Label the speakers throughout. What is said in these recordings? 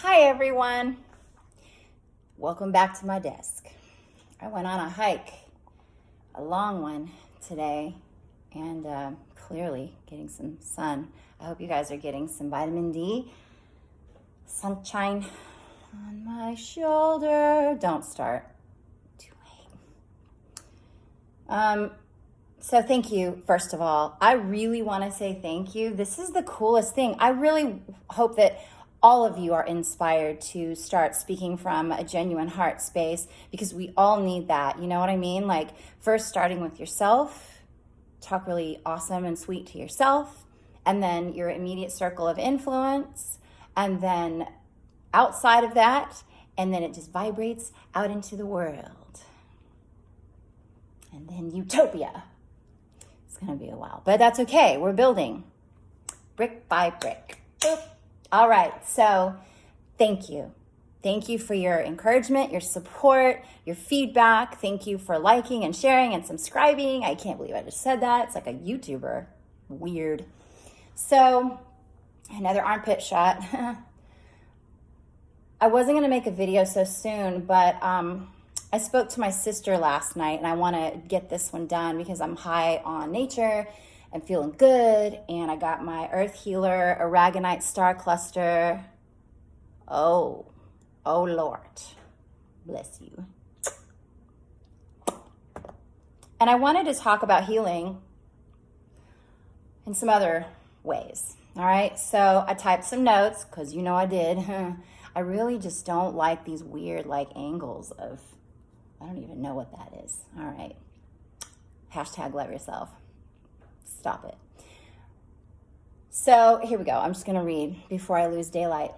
Speaker 1: Hi everyone, welcome back to my desk. I went on a hike, a long one today, and clearly getting some sun. I hope you guys are getting some vitamin D, sunshine on my shoulder. Don't start, too late. So thank you, first of all. I really want to say thank you. This is the coolest thing. I really hope that all of you are inspired to start speaking from a genuine heart space, because we all need that. You know what I mean? Like, first starting with yourself, talk really awesome and sweet to yourself, and then your immediate circle of influence, and then outside of that, and then it just vibrates out into the world. And then utopia. It's gonna be a while, but that's okay. We're building brick by brick. Boop. All right, so thank you. Thank you for your encouragement, your support, your feedback. Thank you for liking and sharing and subscribing. I can't believe I just said that. It's like a YouTuber. Weird. So, another armpit shot. I wasn't gonna make a video so soon, but I spoke to my sister last night, and I wanna get this one done because I'm high on nature and feeling good, and I got my Earth Healer Aragonite Star Cluster. Oh Lord, bless you. And I wanted to talk about healing in some other ways, all right? So I typed some notes, because you know I did. I really just don't like these weird angles of, I don't even know what that is, all right? Hashtag love yourself. Stop it. So here we go. I'm just going to read before I lose daylight.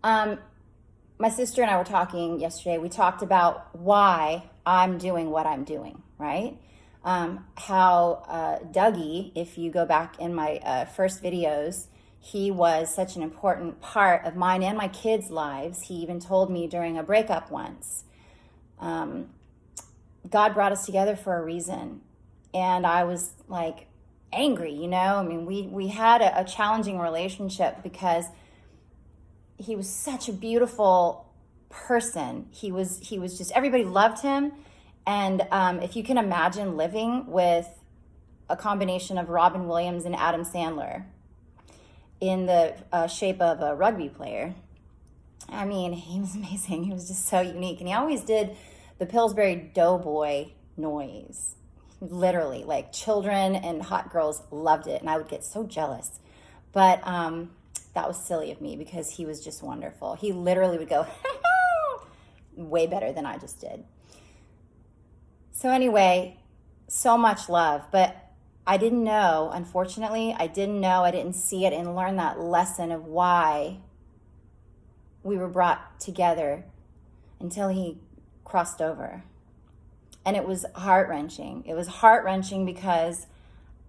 Speaker 1: My sister and I were talking yesterday. We talked about why I'm doing what I'm doing, right? How Dougie, if you go back in my first videos, he was such an important part of mine and my kids' lives. He even told me during a breakup once, God brought us together for a reason. And I was like angry, you know? I mean, we had a challenging relationship because he was such a beautiful person. He was just, everybody loved him. And if you can imagine living with a combination of Robin Williams and Adam Sandler in the shape of a rugby player, I mean, he was amazing. He was just so unique. And he always did the Pillsbury Doughboy noise. Literally, like children and hot girls loved it, and I would get so jealous. But that was silly of me because he was just wonderful. He literally would go way better than I just did. So anyway, so much love, but I didn't know, unfortunately, I didn't see it and learn that lesson of why we were brought together until he crossed over. And it was heart-wrenching. It was heart-wrenching because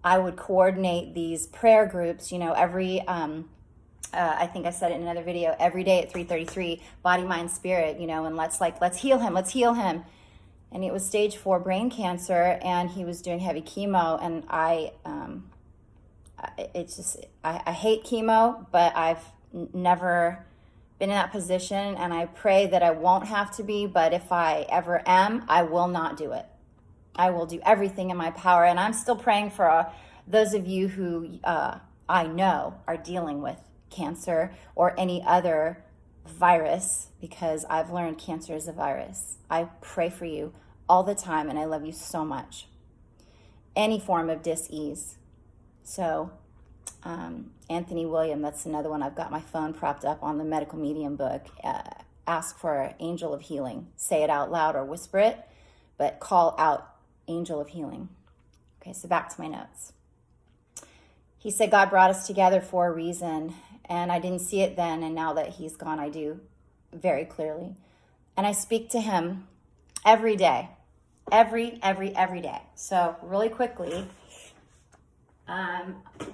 Speaker 1: I would coordinate these prayer groups, you know, every, I think I said it in another video, every day at 3:33, body, mind, spirit, you know, and let's heal him. And it was stage 4 brain cancer, and he was doing heavy chemo, and I hate chemo, but I've never been in that position, and I pray that I won't have to be, but if I ever am, I will not do it. I will do everything in my power, and I'm still praying for those of you who I know are dealing with cancer or any other virus, because I've learned cancer is a virus. I pray for you all the time, and I love you so much. Any form of dis-ease. So, Anthony William, that's another one. I've got my phone propped up on the medical medium book. Ask for angel of healing. Say it out loud or whisper it, but call out angel of healing. Okay, so back to my notes. He said God brought us together for a reason, and I didn't see it then, and now that he's gone, I do very clearly. And I speak to him every day, every day. So really quickly,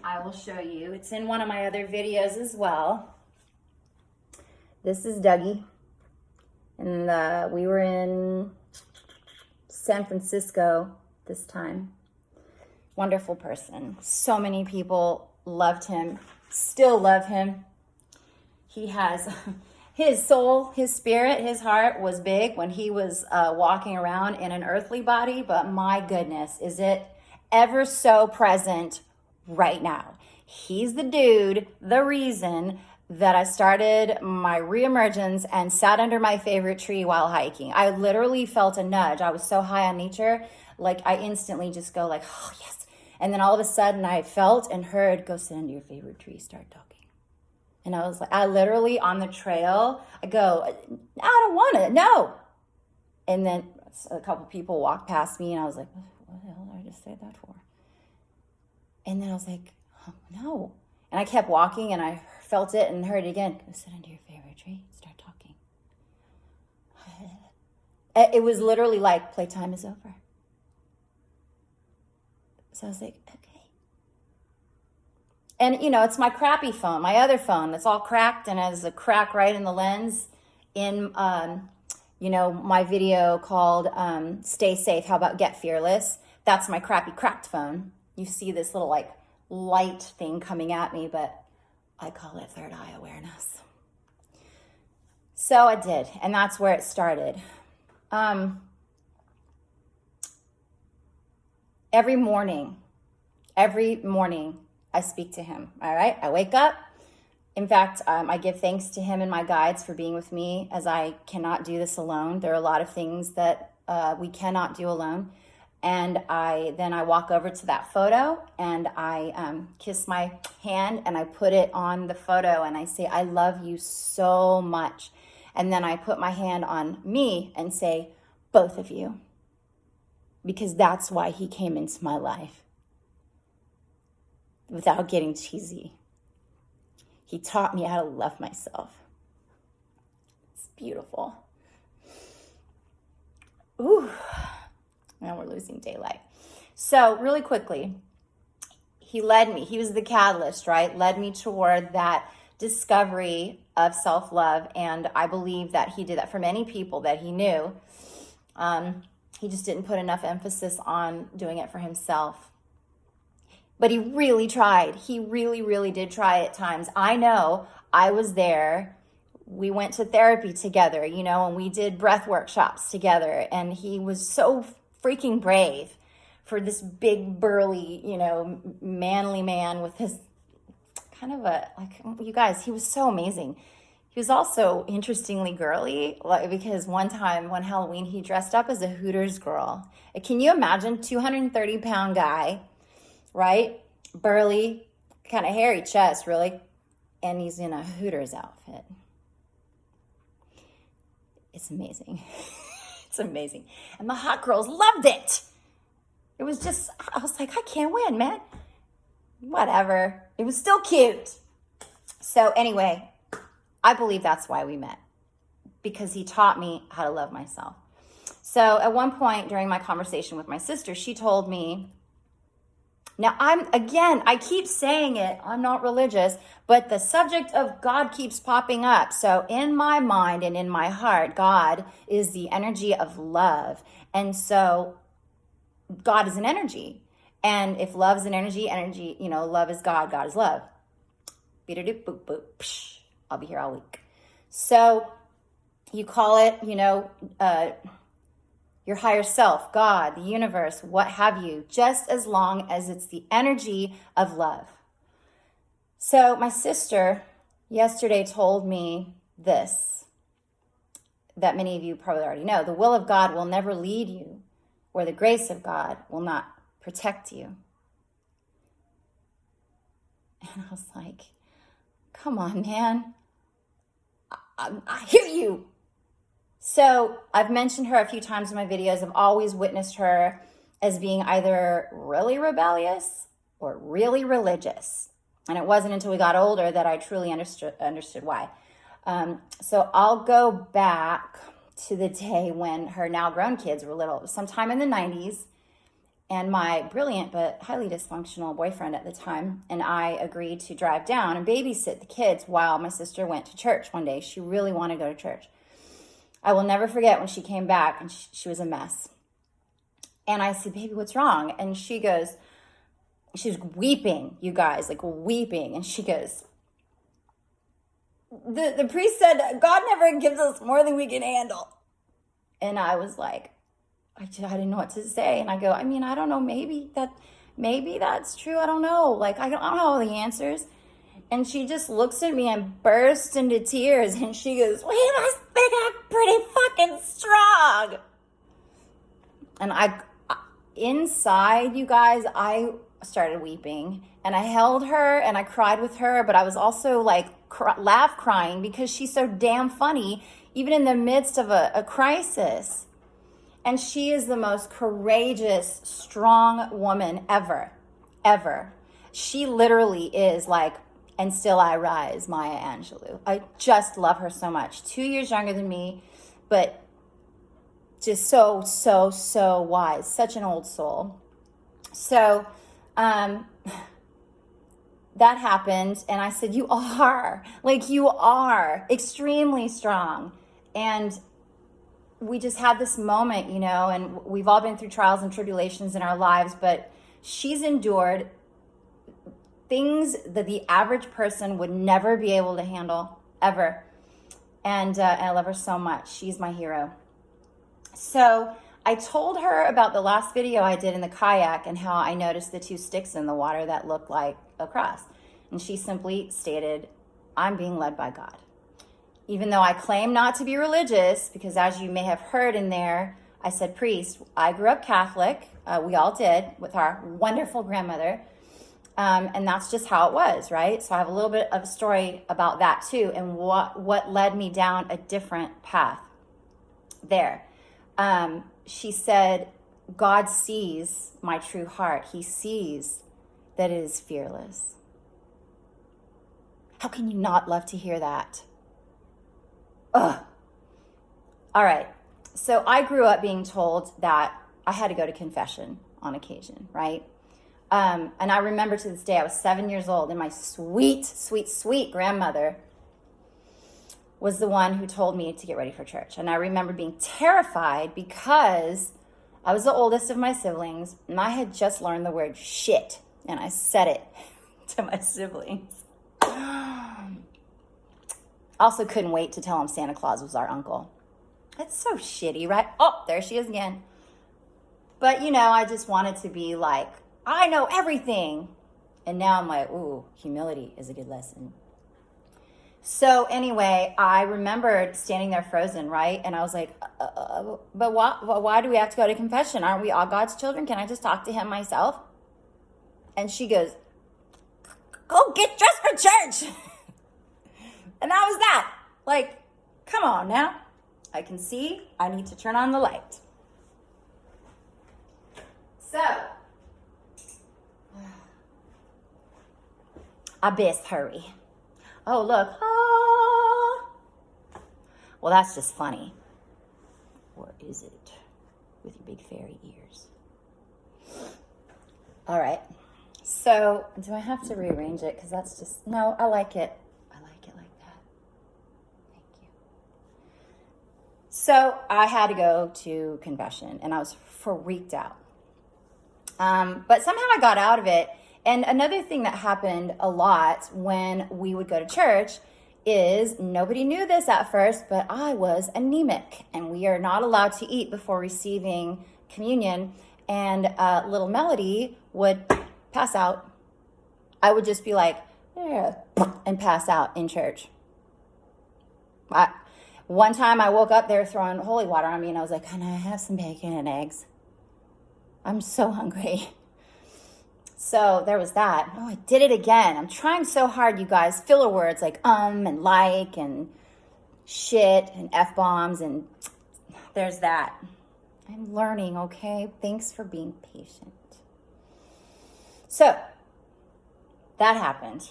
Speaker 1: I will show you. It's in one of my other videos as well. This is Dougie, and we were in San Francisco this time. Wonderful person. So many people loved him, still love him. he has his soul, his spirit, his heart was big when he was walking around in an earthly body, but my goodness, is it ever so present right now. He's the dude, the reason that I started my reemergence and sat under my favorite tree while hiking. I literally felt a nudge. I was so high on nature, like I instantly just go like, oh yes. And then all of a sudden I felt and heard, go sit under your favorite tree, start talking. And I was like, I literally on the trail, I go, I don't want it, no. And then a couple people walked past me and I was like, what the hell did I just say that for? And then I was like, oh, no. And I kept walking and I felt it and heard it again. Go sit under your favorite tree, start talking. It was literally like, playtime is over. So I was like, okay. And, you know, it's my crappy phone, my other phone that's all cracked and has a crack right in the lens in, you know, my video called Stay Safe, How About Get Fearless? That's my crappy cracked phone. You see this little like light thing coming at me, but I call it third eye awareness. So I did, and that's where it started. Every morning, I speak to him, all right? I wake up. In fact, I give thanks to him and my guides for being with me, as I cannot do this alone. There are a lot of things that we cannot do alone. And then I walk over to that photo and I kiss my hand and I put it on the photo and I say, I love you so much. And then I put my hand on me and say, both of you. Because that's why he came into my life. Without getting cheesy. He taught me how to love myself. It's beautiful. Ooh. Now we're losing daylight. So really quickly, he led me. He was the catalyst, right? Led me toward that discovery of self-love. And I believe that he did that for many people that he knew. He just didn't put enough emphasis on doing it for himself. But he really tried. He really, really did try at times. I know I was there. We went to therapy together, you know, and we did breath workshops together. And he was so freaking brave for this big, burly, you know, manly man with his kind of a, like, you guys, he was so amazing. He was also interestingly girly, like, because one Halloween, he dressed up as a Hooters girl. Can you imagine 230-pound guy, right? Burly, kind of hairy chest, really. And he's in a Hooters outfit. It's amazing. It's amazing. And the hot girls loved it. It was just, I was like, I can't win, man. Whatever. It was still cute. So anyway, I believe that's why we met. Because he taught me how to love myself. So at one point during my conversation with my sister, she told me, now I keep saying it, I'm not religious, but the subject of God keeps popping up. So in my mind and in my heart, God is the energy of love. And so God is an energy. And if love is an energy, you know, love is God, God is love. Beep-a-doop, boop, boop, psh. I'll be here all week. So you call it, you know, your higher self, God, the universe, what have you, just as long as it's the energy of love. So my sister yesterday told me this, that many of you probably already know. The will of God will never lead you, or the grace of God will not protect you. And I was like, come on, man. I hear you. So I've mentioned her a few times in my videos. I've always witnessed her as being either really rebellious or really religious. And it wasn't until we got older that I truly understood why. So I'll go back to the day when her now grown kids were little, sometime in the 90s. And my brilliant but highly dysfunctional boyfriend at the time and I agreed to drive down and babysit the kids while my sister went to church one day. She really wanted to go to church. I will never forget when she came back and she was a mess. And I said, baby, what's wrong? And she goes, she was weeping, you guys, like weeping. And she goes, the priest said, God never gives us more than we can handle. And I was like, I didn't know what to say. And I go, I mean, I don't know, maybe that's true. I don't know. Like, I don't know all the answers. And she just looks at me and bursts into tears. And she goes, we must think I'm pretty fucking strong. And inside, you guys, I started weeping. And I held her and I cried with her. But I was also like laugh crying because she's so damn funny, even in the midst of a crisis. And she is the most courageous, strong woman ever, ever. She literally is like, and still I rise, Maya Angelou. I just love her so much. 2 years younger than me, but just so, so, so wise. Such an old soul. So that happened, and I said, you are extremely strong. And we just had this moment, you know, and we've all been through trials and tribulations in our lives, but she's endured things that the average person would never be able to handle, ever. And I love her so much. She's my hero. So I told her about the last video I did in the kayak and how I noticed the 2 sticks in the water that looked like a cross. And she simply stated, I'm being led by God. Even though I claim not to be religious, because as you may have heard in there, I said, priest, I grew up Catholic. We all did with our wonderful grandmother. And that's just how it was, right? So I have a little bit of a story about that too, and what led me down a different path there. She said, God sees my true heart. He sees that it is fearless. How can you not love to hear that? Ugh. All right. So I grew up being told that I had to go to confession on occasion, right? And I remember to this day, I was 7 years old, and my sweet, sweet, sweet grandmother was the one who told me to get ready for church. And I remember being terrified because I was the oldest of my siblings, and I had just learned the word shit, and I said it to my siblings. Also couldn't wait to tell him Santa Claus was our uncle. That's so shitty, right? Oh, there she is again. But, you know, I just wanted to be like, I know everything. And now I'm like, ooh, humility is a good lesson. So anyway, I remembered standing there frozen, right? And I was like, but why do we have to go to confession? Aren't we all God's children? Can I just talk to him myself? And she goes, go get dressed for church. And that was that. Like, come on now. I can see I need to turn on the light. So, I best hurry. Oh, look. Ah. Well, that's just funny. Or is it? With your big fairy ears. All right. So, do I have to rearrange it? Because that's just, no, I like it. I like it like that. Thank you. So, I had to go to confession, and I was freaked out. But somehow I got out of it. And another thing that happened a lot when we would go to church is, nobody knew this at first, but I was anemic, and we are not allowed to eat before receiving communion. And little Melody would pass out. I would just be like, and pass out in church. One time I woke up, they were throwing holy water on me, and I was like, can I have some bacon and eggs? I'm so hungry. So there was that. Oh, I did it again. I'm trying so hard, you guys. Filler words like and like and shit and F-bombs, and there's that. I'm learning, okay? Thanks for being patient. So that happened.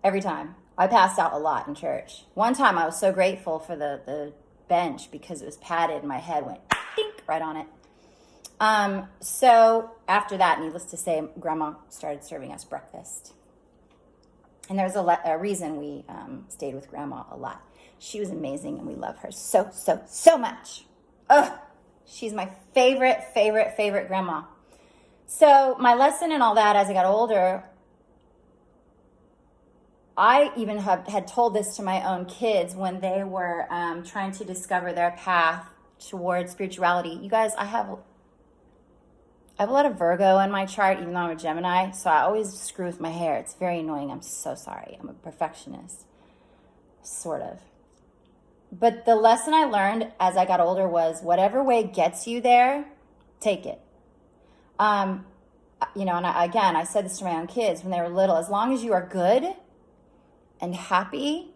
Speaker 1: Every time. I passed out a lot in church. One time I was so grateful for the bench because it was padded and my head went dink right on it. So after that, needless to say, Grandma started serving us breakfast. And there's a reason we stayed with Grandma a lot. She was amazing, and we love her so, so, so much. Ugh, she's my favorite Grandma. So my lesson and all that as I got older I even had told this to my own kids when they were trying to discover their path towards spirituality. You guys, I have a lot of Virgo in my chart, even though I'm a Gemini, so I always screw with my hair. It's very annoying. I'm so sorry. I'm a perfectionist, sort of. But the lesson I learned as I got older was whatever way gets you there, take it. And I said this to my own kids when they were little, as long as you are good and happy,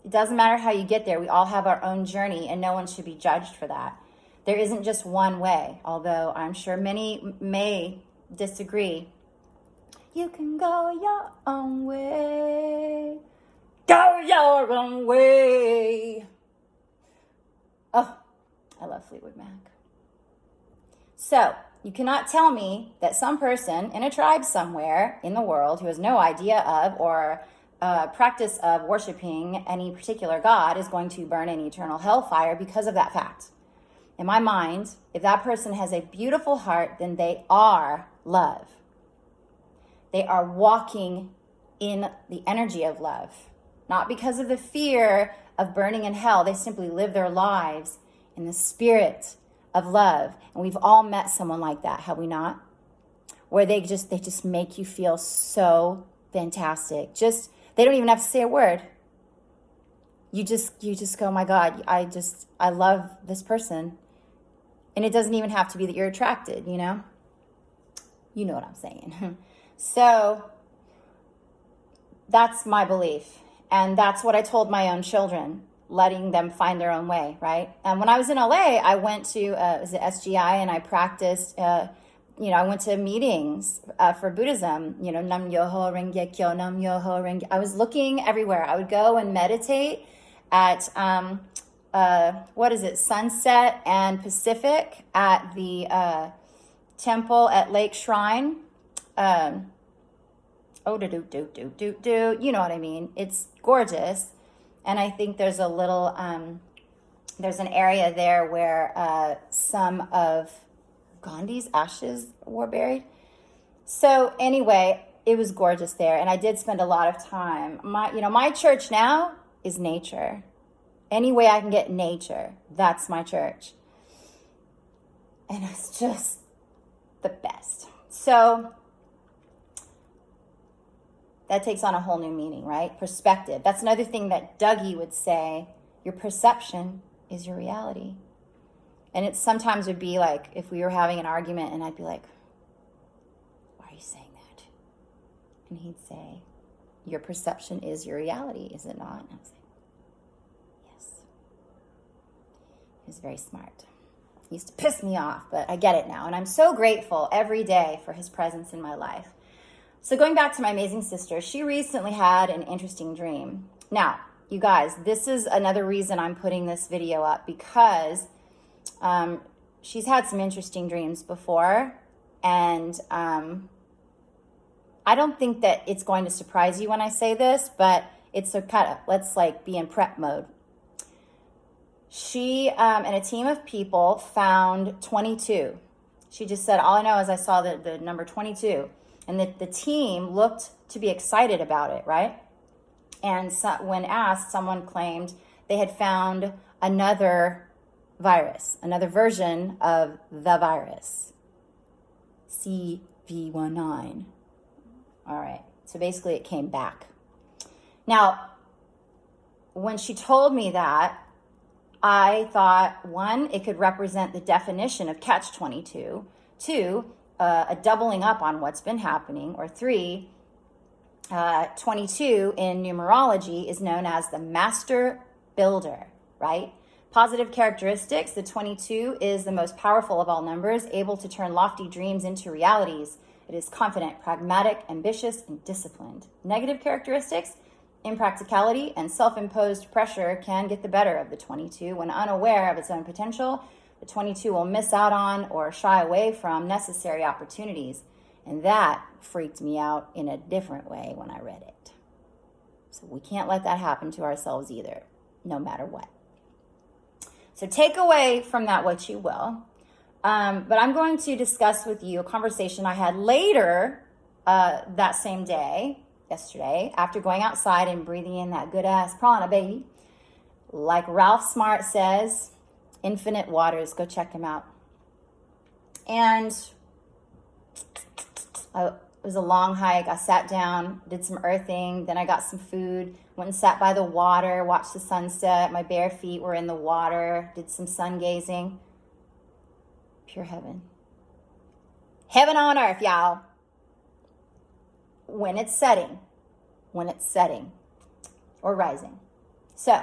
Speaker 1: it doesn't matter how you get there. We all have our own journey, and no one should be judged for that. There isn't just one way, although I'm sure many may disagree. You can go your own way. Go your own way. Oh, I love Fleetwood Mac. So, you cannot tell me that some person in a tribe somewhere in the world who has no idea of or practice of worshiping any particular god is going to burn in eternal hellfire because of that fact. In my mind, if that person has a beautiful heart, then they are love. They are walking in the energy of love. Not because of the fear of burning in hell. They simply live their lives in the spirit of love. And we've all met someone like that, have we not? Where they just make you feel so fantastic. They don't even have to say a word. You just go, my God, I love this person. And it doesn't even have to be that you're attracted, you know? You know what I'm saying. So that's my belief. And that's what I told my own children, letting them find their own way, right? And when I was in LA, I went to SGI, and I practiced, I went to meetings for Buddhism, Nam Myoho Renge Kyo, Nam Myoho Renge. I was looking everywhere. I would go and meditate at, Sunset and Pacific at the temple at Lake Shrine. You know what I mean? It's gorgeous. And I think there's a little, there's an area there where some of Gandhi's ashes were buried. So anyway, it was gorgeous there. And I did spend a lot of time. My church now is nature. Any way I can get nature, that's my church. And it's just the best. So that takes on a whole new meaning, right? Perspective. That's another thing that Dougie would say. Your perception is your reality. And it sometimes would be like if we were having an argument and I'd be like, why are you saying that? And he'd say, your perception is your reality, is it not? And I was like, yes. He was very smart. He used to piss me off, but I get it now. And I'm so grateful every day for his presence in my life. So going back to my amazing sister, she recently had an interesting dream. Now, you guys, this is another reason I'm putting this video up, because she's had some interesting dreams before, and I don't think that it's going to surprise you when I say this, but it's a kind of, let's be in prep mode. She and a team of people found 22. She just said, all I know is I saw the number 22. And the team looked to be excited about it, right? And so, when asked, someone claimed they had found another virus, another version of the virus, CV19. All right, so basically it came back. Now, when she told me that, I thought, one, it could represent the definition of catch-22. Two, a doubling up on what's been happening. Or three, 22 in numerology is known as the master builder, right? Positive characteristics, the 22 is the most powerful of all numbers, able to turn lofty dreams into realities. It is confident, pragmatic, ambitious, and disciplined. Negative characteristics, impracticality and self-imposed pressure can get the better of the 22. When unaware of its own potential, the 22 will miss out on or shy away from necessary opportunities. And that freaked me out in a different way when I read it. So we can't let that happen to ourselves either, no matter what. So take away from that what you will. But I'm going to discuss with you a conversation I had later that same day yesterday after going outside and breathing in that good ass prana, baby. Like Ralph Smart says, Infinite Waters, go check him out. And it was a long hike. I sat down, did some earthing, then I got some food, went and sat by the water, watched the sunset. My bare feet were in the water, did some sun gazing. Pure heaven. Heaven on earth, y'all. When it's setting or rising. So,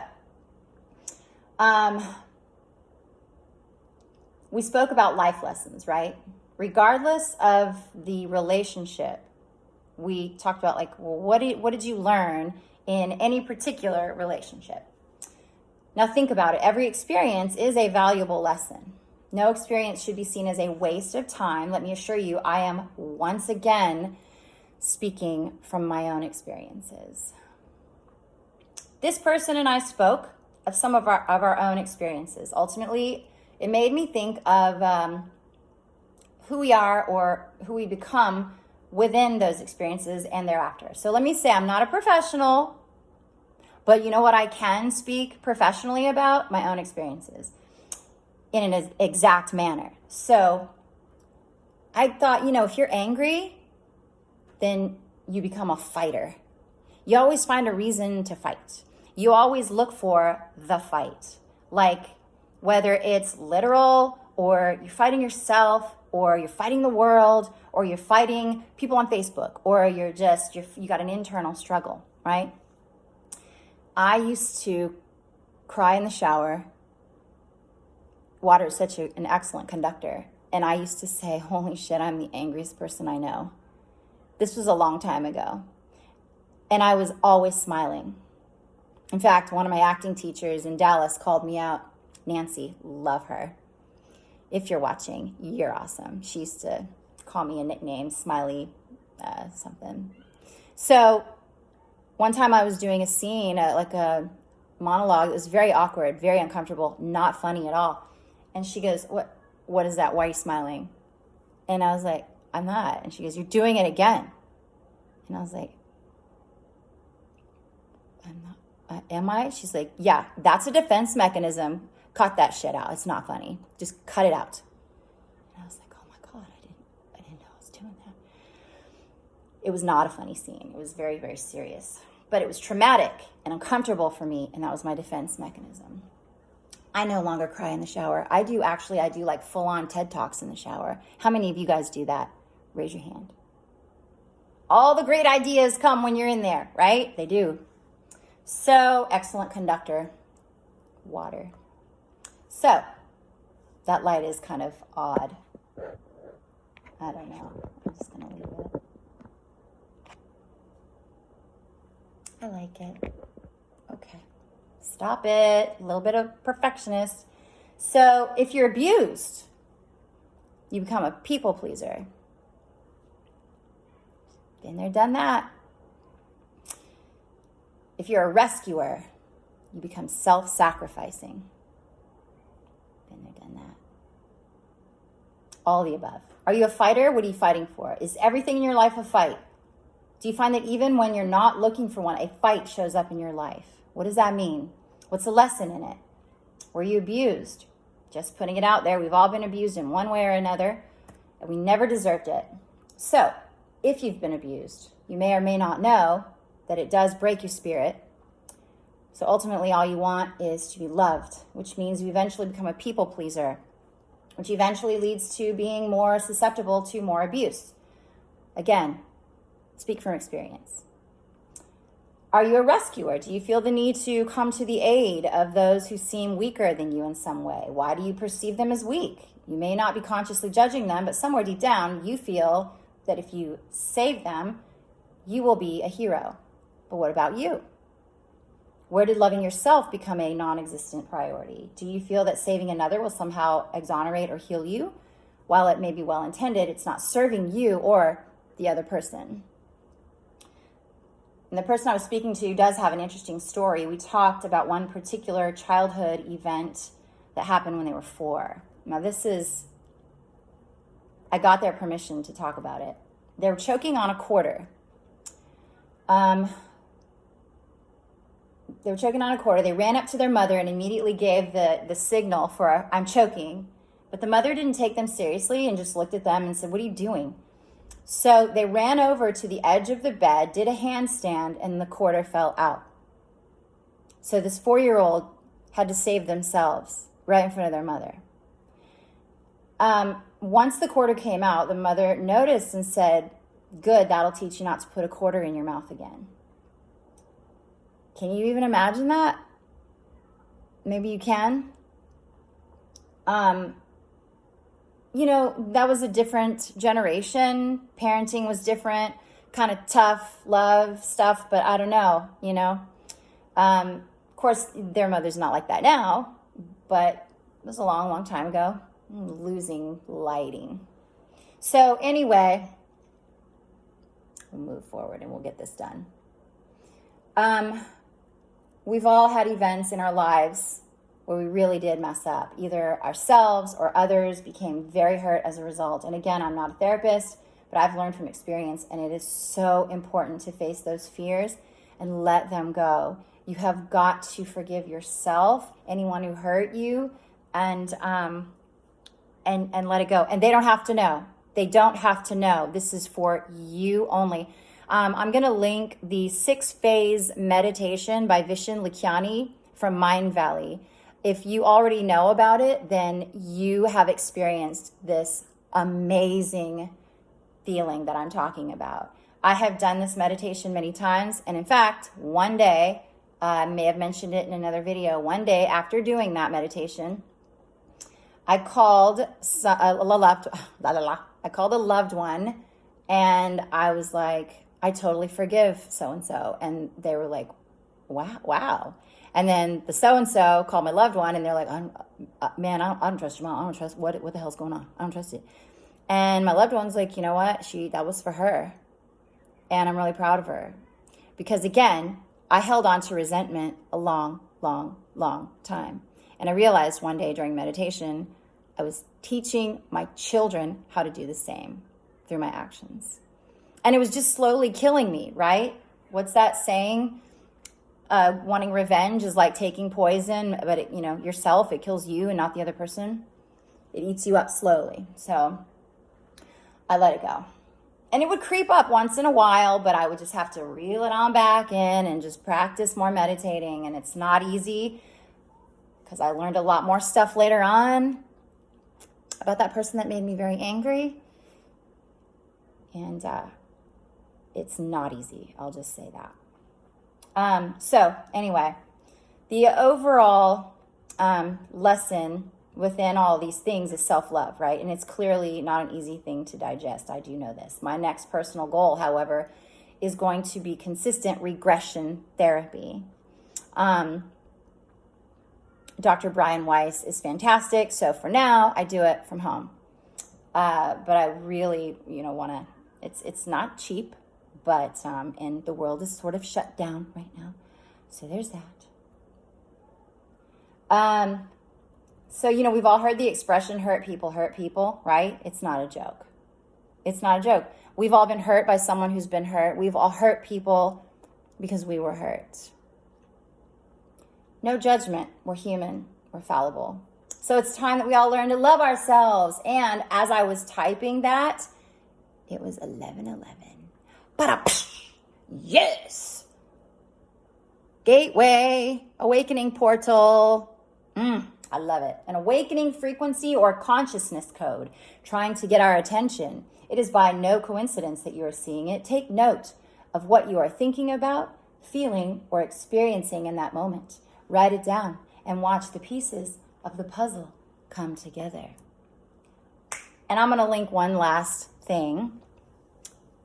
Speaker 1: we spoke about life lessons, right? Regardless of the relationship, we talked about like, well, what did you learn in any particular relationship? Now think about it. Every experience is a valuable lesson. No experience should be seen as a waste of time. Let me assure you, I am once again speaking from my own experiences. This person and I spoke of some of our own experiences. Ultimately, it made me think of who we are or who we become within those experiences and thereafter. So let me say, I'm not a professional, but you know what I can speak professionally about? My own experiences in an exact manner. So I thought, if you're angry, then you become a fighter. You always find a reason to fight. You always look for the fight. Like whether it's literal or you're fighting yourself or you're fighting the world or you're fighting people on Facebook or you got an internal struggle, right? I used to cry in the shower. Water is such an excellent conductor. And I used to say, holy shit, I'm the angriest person I know. This was a long time ago. And I was always smiling. In fact, one of my acting teachers in Dallas called me out. Nancy, love her. If you're watching, you're awesome. She used to call me a nickname, Smiley something. So one time I was doing a scene, like a monologue. It was very awkward, very uncomfortable, not funny at all. And she goes, what is that? Why are you smiling? And I was like, I'm not. And she goes, you're doing it again. And I was like, I'm not. Am I? She's like, yeah, that's a defense mechanism. Cut that shit out. It's not funny. Just cut it out. And I was like, oh my God, I didn't know I was doing that. It was not a funny scene. It was very, very serious. But it was traumatic and uncomfortable for me, and that was my defense mechanism. I no longer cry in the shower. I do like full-on TED Talks in the shower. How many of you guys do that? Raise your hand. All the great ideas come when you're in there, right? They do. So, excellent conductor. Water. So, that light is kind of odd. I don't know. I'm just going to leave it. I like it. Okay. Stop it. A little bit of perfectionist. So, if you're abused, you become a people pleaser. Been there, done that. If you're a rescuer, you become self-sacrificing. Been there, done that. All the above. Are you a fighter? What are you fighting for? Is everything in your life a fight? Do you find that even when you're not looking for one, a fight shows up in your life? What does that mean? What's the lesson in it? Were you abused? Just putting it out there. We've all been abused in one way or another, and we never deserved it. So, if you've been abused, you may or may not know that it does break your spirit. So ultimately, all you want is to be loved, which means you eventually become a people pleaser, which eventually leads to being more susceptible to more abuse. Again, speak from experience. Are you a rescuer? Do you feel the need to come to the aid of those who seem weaker than you in some way? Why do you perceive them as weak? You may not be consciously judging them, but somewhere deep down, you feel that if you save them, you will be a hero. But what about you? Where did loving yourself become a non-existent priority? Do you feel that saving another will somehow exonerate or heal you? While it may be well-intended, it's not serving you or the other person. And the person I was speaking to does have an interesting story. We talked about one particular childhood event that happened when they were 4. Now I got their permission to talk about it. They were choking on a quarter. They were choking on a quarter. They ran up to their mother and immediately gave the signal for, I'm choking. But the mother didn't take them seriously and just looked at them and said, what are you doing? So they ran over to the edge of the bed, did a handstand, and the quarter fell out. So this 4-year-old had to save themselves right in front of their mother. Once the quarter came out, the mother noticed and said, good, that'll teach you not to put a quarter in your mouth again. Can you even imagine that? Maybe you can. That was a different generation. Parenting was different, kind of tough love stuff, but I don't know, Of course, their mother's not like that now, but it was a long, long time ago. I'm losing lighting. So anyway, we'll move forward and we'll get this done. We've all had events in our lives where we really did mess up. Either ourselves or others became very hurt as a result. And again, I'm not a therapist, but I've learned from experience, and it is so important to face those fears and let them go. You have got to forgive yourself, anyone who hurt you, and let it go. And they don't have to know. They don't have to know. This is for you only. I'm going to link the 6-phase meditation by Vishen Lakhiani from Mind Valley. If you already know about it, then you have experienced this amazing feeling that I'm talking about. I have done this meditation many times. And in fact, one day, I may have mentioned it in another video, one day after doing that meditation, I called a loved one, and I was like, I totally forgive so-and-so. And they were like, wow. And then the so-and-so called my loved one, and they're like, man, I don't trust your mom. I don't trust, what the hell's going on? I don't trust it. And my loved one's like, you know what? That was for her. And I'm really proud of her. Because again, I held on to resentment a long, long, long time. And I realized one day during meditation, I was teaching my children how to do the same through my actions. And it was just slowly killing me, right? What's that saying? Wanting revenge is like taking poison, but yourself, it kills you and not the other person. It eats you up slowly. So I let it go. And it would creep up once in a while, but I would just have to reel it on back in and just practice more meditating. And it's not easy because I learned a lot more stuff later on about that person that made me very angry. And it's not easy. I'll just say that. So anyway, the overall lesson within all these things is self-love, right? And it's clearly not an easy thing to digest. I do know this. My next personal goal, however, is going to be consistent regression therapy. Dr. Brian Weiss is fantastic. So for now, I do it from home. But I really, want to, it's not cheap. But, and the world is sort of shut down right now. So there's that. So, we've all heard the expression, hurt people, right? It's not a joke. It's not a joke. We've all been hurt by someone who's been hurt. We've all hurt people because we were hurt. No judgment. We're human. We're fallible. So it's time that we all learn to love ourselves. And as I was typing that, it was 11:11. Yes. Gateway, awakening portal. I love it. An awakening frequency or consciousness code trying to get our attention. It is by no coincidence that you are seeing it. Take note of what you are thinking about, feeling, or experiencing in that moment. Write it down and watch the pieces of the puzzle come together. And I'm going to link one last thing.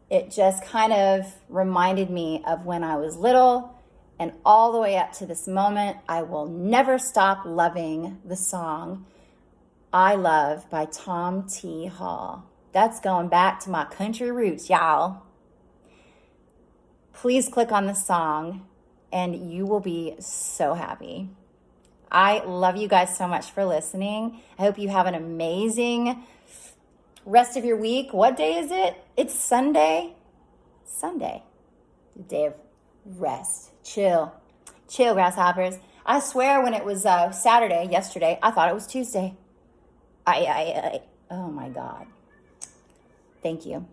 Speaker 1: It just kind of reminded me of when I was little, and all the way up to this moment. I will never stop loving the song I Love by Tom T. Hall. That's going back to my country roots, y'all. Please click on the song and you will be so happy. I love you guys so much for listening. I hope you have an amazing rest of your week. What day is it? It's Sunday. a day of rest. Chill, grasshoppers. I swear when it was Saturday, yesterday, I thought it was Tuesday. Oh my God. Thank you.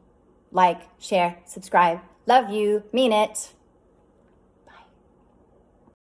Speaker 1: Like, share, subscribe. Love you. Mean it.